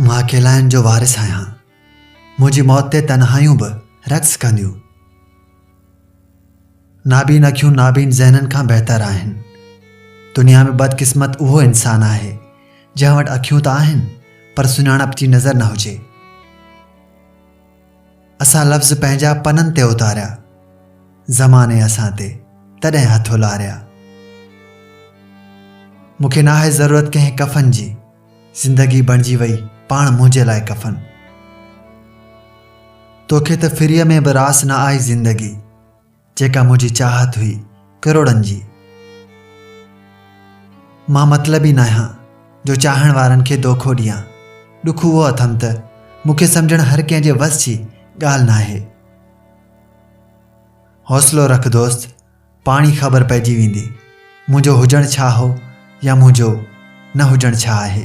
मां अकेलाइन जो वारिस आहियां। मुंहिंजी मौत ते तन्हायूं बि रक़्स कंदियूं। नाबीन अखियूं नाबीन ज़हननि खां बहितर आहिनि। दुनिया में बदकिस्मत उहो इंसान आहे जंहिं वटि अखियूं त आहिनि पर सुञाणप जी नज़र न हुजे। असां लफ़्ज़ पंहिंजा पननि ते उतारिया, ज़माने असां ते तॾहिं हथ उलारिया। मूंखे नाहे ज़रूरत कंहिं कफ़न जी, ज़िंदगी बणिजी वई पाण मुंहिंजे लाइ कफ़न। तोखे त फ़िरीअ में बि रास न आई ज़िंदगी, जेका मुंहिंजी चाहत हुई करोड़नि जी। मां मतलबी न आहियां जो चाहण वारनि खे दोखो ॾियां। ॾुख उहो अथमि त मूंखे सम्झण हर कंहिं जे वस जी ॻाल्हि न आहे। हौसलो रख दोस्त, पाणी ख़बर पइजी वेंदी मुंहिंजो हुजणु छा हो या मुंहिंजो न हुजणु छा आहे।